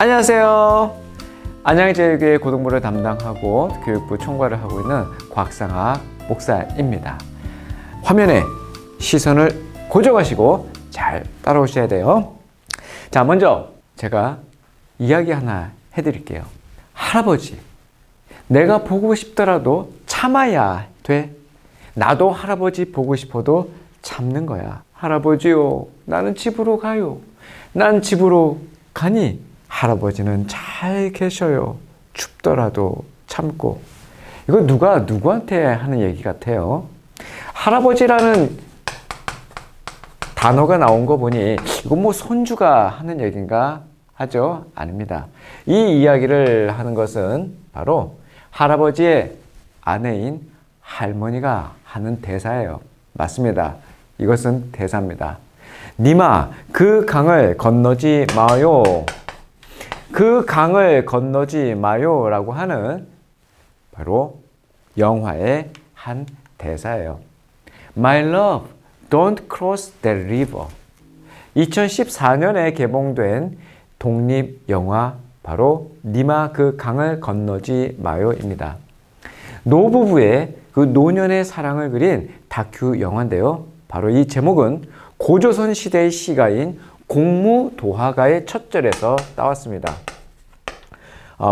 안녕하세요. 안양제일교회 고등부를 담당하고 교육부 총괄을 하고 있는 곽상학 목사입니다. 화면에 시선을 고정하시고 잘 따라오셔야 돼요. 자, 먼저 제가 이야기 하나 해드릴게요. 할아버지, 내가 보고 싶더라도 참아야 돼. 나도 할아버지 보고 싶어도 참는 거야. 할아버지요, 나는 집으로 가요. 난 집으로 가니 할아버지는 잘 계셔요. 춥더라도 참고. 이거 누가 누구한테 하는 얘기 같아요? 할아버지라는 단어가 나온 거 보니 이건 뭐 손주가 하는 얘기인가 하죠? 아닙니다. 이 이야기를 하는 것은 바로 할아버지의 아내인 할머니가 하는 대사예요. 맞습니다. 이것은 대사입니다. 니마, 그 강을 건너지 마요. 그 강을 건너지 마요 라고 하는 바로 영화의 한 대사예요. My love, don't cross that river. 2014년에 개봉된 독립영화 바로 니마 그 강을 건너지 마요입니다. 노부부의 그 노년의 사랑을 그린 다큐 영화인데요. 바로 이 제목은 고조선 시대의 시가인 공무도화가의 첫 절에서 따왔습니다.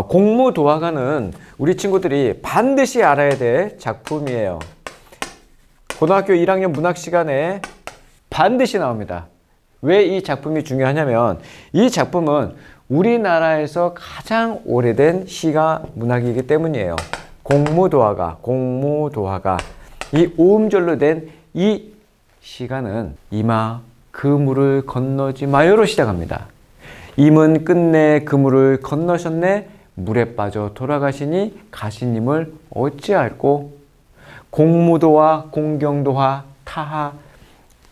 공무도화가는 우리 친구들이 반드시 알아야 될 작품이에요. 고등학교 1학년 문학 시간에 반드시 나옵니다. 왜 이 작품이 중요하냐면 이 작품은 우리나라에서 가장 오래된 시가 문학이기 때문이에요. 공무도화가, 공무도화가. 이 오음절로 된 이 시가는 이마 그 물을 건너지 마요로 시작합니다. 임은 끝내 그 물을 건너셨네. 물에 빠져 돌아가시니 가시님을 어찌할꼬. 공무도화, 공경도화, 타하,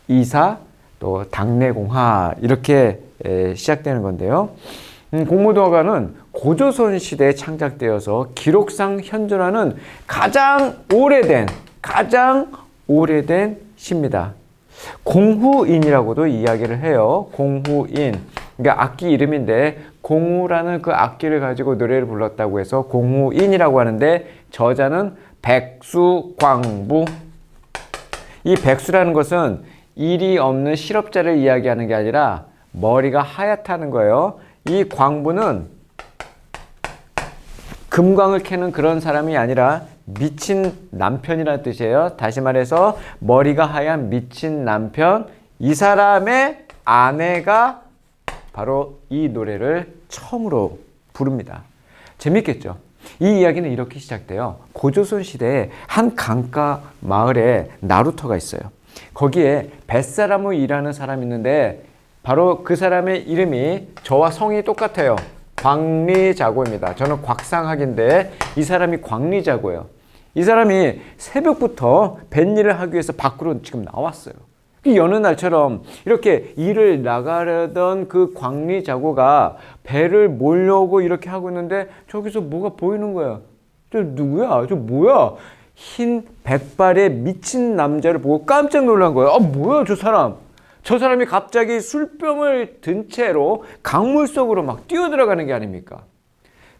이사, 또 당내공하 이렇게 시작되는 건데요. 공무도화가는 고조선 시대에 창작되어서 기록상 현존하는 가장 오래된 시입니다. 공후인이라고도 이야기를 해요. 공후인. 그러니까 악기 이름인데 공후라는 그 악기를 가지고 노래를 불렀다고 해서 공후인이라고 하는데 저자는 백수광부. 이 백수라는 것은 일이 없는 실업자를 이야기하는 게 아니라 머리가 하얗다는 거예요. 이 광부는 금광을 캐는 그런 사람이 아니라 미친 남편이라는 뜻이에요. 다시 말해서 머리가 하얀 미친 남편, 이 사람의 아내가 바로 이 노래를 처음으로 부릅니다. 재밌겠죠? 이 이야기는 이렇게 시작돼요. 고조선 시대에 한 강가 마을에 나루터가 있어요. 거기에 뱃사람이라는 사람이 있는데 바로 그 사람의 이름이 저와 성이 똑같아요. 광리자고입니다. 저는 곽상학인데 이 사람이 광리자고예요. 이 사람이 새벽부터 뱃일을 하기 위해서 밖으로 지금 나왔어요. 여느 날처럼 이렇게 일을 나가려던 그 광리자고가 배를 몰려오고 이렇게 하고 있는데 저기서 뭐가 보이는 거야. 저 누구야? 저 뭐야? 흰 백발의 미친 남자를 보고 깜짝 놀란 거예요. 뭐야 저 사람? 저 사람이 갑자기 술병을 든 채로 강물 속으로 막 뛰어들어가는 게 아닙니까?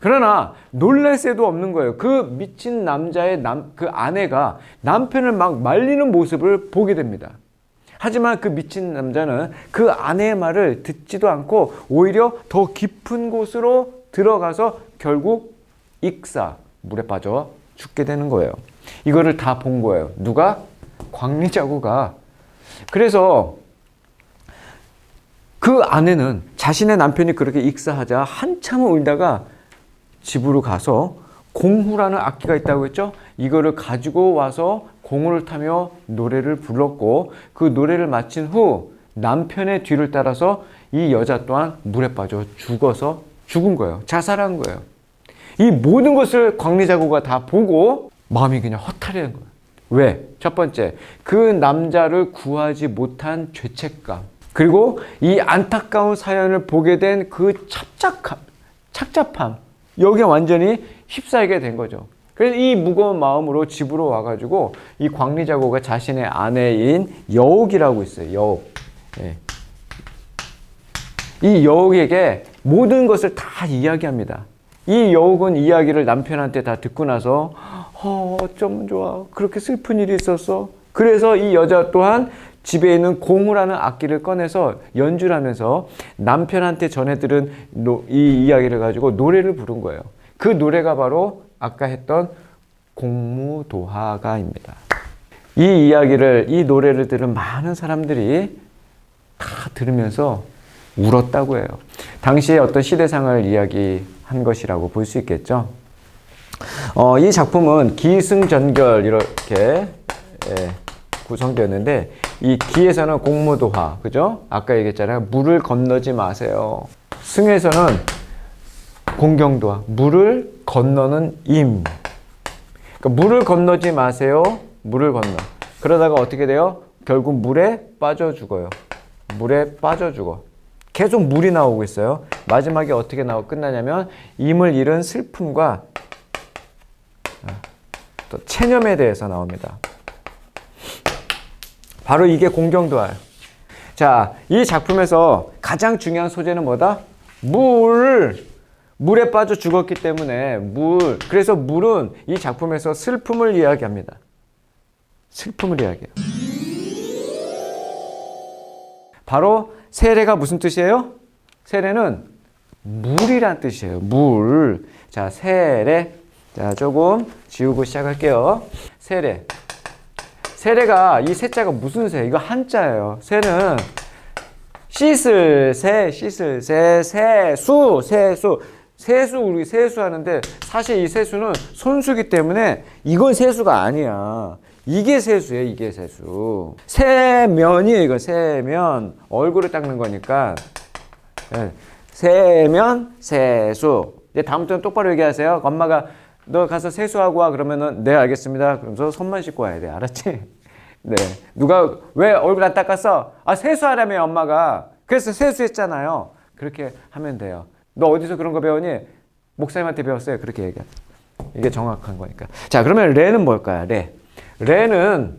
그러나 놀랄 새도 없는 거예요. 그 미친 남자의 그 아내가 남편을 막 말리는 모습을 보게 됩니다. 하지만 그 미친 남자는 그 아내의 말을 듣지도 않고 오히려 더 깊은 곳으로 들어가서 결국 익사, 물에 빠져 죽게 되는 거예요. 이거를 다 본 거예요. 누가? 광리자고가. 그래서 그 아내는 자신의 남편이 그렇게 익사하자 한참을 울다가 집으로 가서 공후라는 악기가 있다고 했죠? 이거를 가지고 와서 공후를 타며 노래를 불렀고 그 노래를 마친 후 남편의 뒤를 따라서 이 여자 또한 물에 빠져 죽어서 죽은 거예요. 자살한 거예요. 이 모든 것을 광리자고가 다 보고 마음이 그냥 허탈해진 거예요. 왜? 첫 번째, 그 남자를 구하지 못한 죄책감. 그리고 이 안타까운 사연을 보게 된 그 착잡함. 여기에 완전히 휩싸이게 된 거죠. 그래서 이 무거운 마음으로 집으로 와가지고 이 광리자고가 자신의 아내인 여옥이라고 있어요. 여옥. 이 여옥에게 모든 것을 다 이야기합니다. 이 여옥은 이야기를 남편한테 다 듣고 나서 어쩌면 좋아. 그렇게 슬픈 일이 있었어. 그래서 이 여자 또한 집에 있는 고무라는 악기를 꺼내서 연주를 하면서 남편한테 전해들은 이 이야기를 가지고 노래를 부른 거예요. 그 노래가 바로 아까 했던 공무도화가입니다. 이 이야기를, 이 노래를 들은 많은 사람들이 다 들으면서 울었다고 해요. 당시의 어떤 시대상을 이야기한 것이라고 볼 수 있겠죠. 이 작품은 기승전결 이렇게 구성되었는데, 이 기에서는 공무도화, 그죠? 아까 얘기했잖아요. 물을 건너지 마세요. 승에서는 공경도화, 물을 건너는 임. 그러니까 물을 건너지 마세요. 물을 건너. 그러다가 어떻게 돼요? 결국 물에 빠져 죽어요. 물에 빠져 죽어. 계속 물이 나오고 있어요. 마지막에 어떻게 끝나냐면 임을 잃은 슬픔과 또 체념에 대해서 나옵니다. 바로 이게 공경도화예요. 자, 이 작품에서 가장 중요한 소재는 뭐다? 물에 빠져 죽었기 때문에 그래서 물은 이 작품에서 슬픔을 이야기합니다. 슬픔을 이야기해요. 바로 세례가 무슨 뜻이에요? 세례는 물이란 뜻이에요. 물. 자, 세례. 자, 조금 지우고 시작할게요. 세례. 세례가 이 세자가 무슨 세? 이거 한자예요. 세는 씻을 세, 세수. 세수, 우리 세수하는데 사실 이 세수는 손수기 때문에 이건 세수가 아니야. 이게 세수예요, 이게 세수. 세면이에요, 이거 세면. 얼굴을 닦는 거니까. 네. 세면, 세수. 이제 다음부터는 똑바로 얘기하세요. 엄마가 너 가서 세수하고 와. 그러면은 네, 알겠습니다. 그러면서 손만 씻고 와야 돼. 알았지? 네. 누가 왜 얼굴 안 닦았어? 아, 세수하라며, 엄마가. 그래서 세수했잖아요. 그렇게 하면 돼요. 너 어디서 그런 거 배우니? 목사님한테 배웠어요. 그렇게 얘기해. 이게 정확한 거니까. 자, 그러면 레는 뭘까요? 레는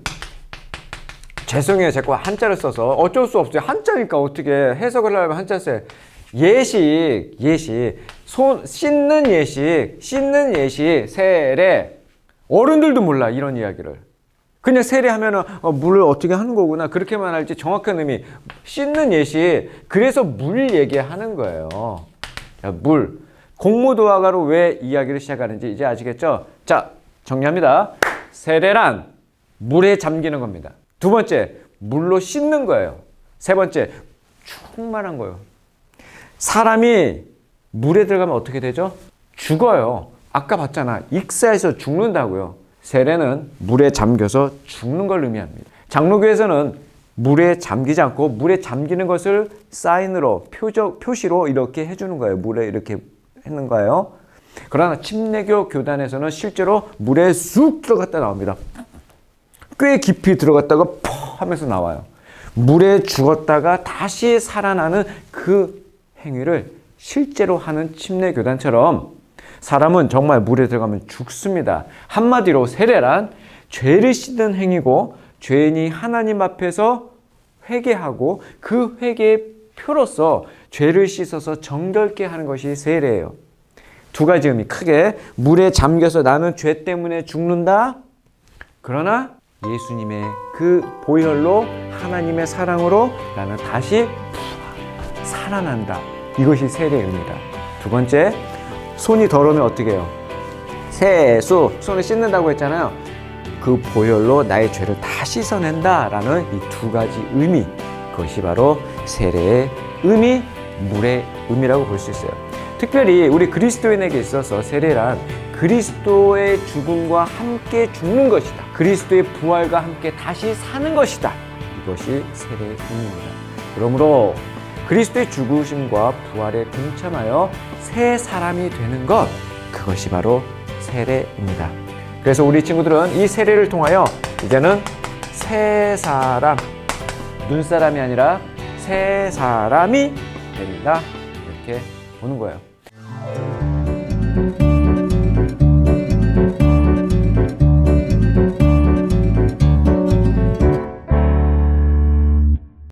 죄송해요. 제가 한자를 써서 어쩔 수 없어요. 한자니까 어떻게 해석을 하려면 한자 써요. 예식, 씻는 예식, 세례. 어른들도 몰라, 이런 이야기를. 그냥 세례하면은 물을 어떻게 하는 거구나, 그렇게만 알지 정확한 의미. 씻는 예식. 그래서 물 얘기하는 거예요. 자, 물. 공무도화가로 왜 이야기를 시작하는지 이제 아시겠죠? 자, 정리합니다. 세례란 물에 잠기는 겁니다. 두 번째, 물로 씻는 거예요. 세 번째, 충만한 거예요. 사람이 물에 들어가면 어떻게 되죠? 죽어요. 아까 봤잖아. 익사해서 죽는다고요. 세례는 물에 잠겨서 죽는 걸 의미합니다. 장로교에서는 물에 잠기지 않고 물에 잠기는 것을 사인으로, 표시로 이렇게 해주는 거예요. 물에 이렇게 했는 거예요. 그러나 침례교 교단에서는 실제로 물에 쑥 들어갔다 나옵니다. 꽤 깊이 들어갔다가 퍽 하면서 나와요. 물에 죽었다가 다시 살아나는 그 행위를 실제로 하는 침례교단처럼 사람은 정말 물에 들어가면 죽습니다. 한마디로 세례란 죄를 씻는 행위고, 죄인이 하나님 앞에서 회개하고 그 회개의 표로서 죄를 씻어서 정결케 하는 것이 세례예요. 두 가지 의미 크게. 물에 잠겨서 나는 죄 때문에 죽는다. 그러나 예수님의 그 보혈로, 하나님의 사랑으로 나는 다시 살아난다. 이것이 세례의 의미다. 두 번째, 손이 더러우면 어떻게 해요? 세수, 손을 씻는다고 했잖아요. 그 보혈로 나의 죄를 다 씻어낸다라는 이 두 가지 의미, 그것이 바로 세례의 의미, 물의 의미라고 볼 수 있어요. 특별히 우리 그리스도인에게 있어서 세례란 그리스도의 죽음과 함께 죽는 것이다. 그리스도의 부활과 함께 다시 사는 것이다. 이것이 세례의 의미입니다. 그러므로 그리스도의 죽으심과 부활에 동참하여 새 사람이 되는 것, 그것이 바로 세례입니다. 그래서 우리 친구들은 이 세례를 통하여 이제는 새 사람, 눈사람이 아니라 새 사람이 된다, 이렇게 보는 거예요.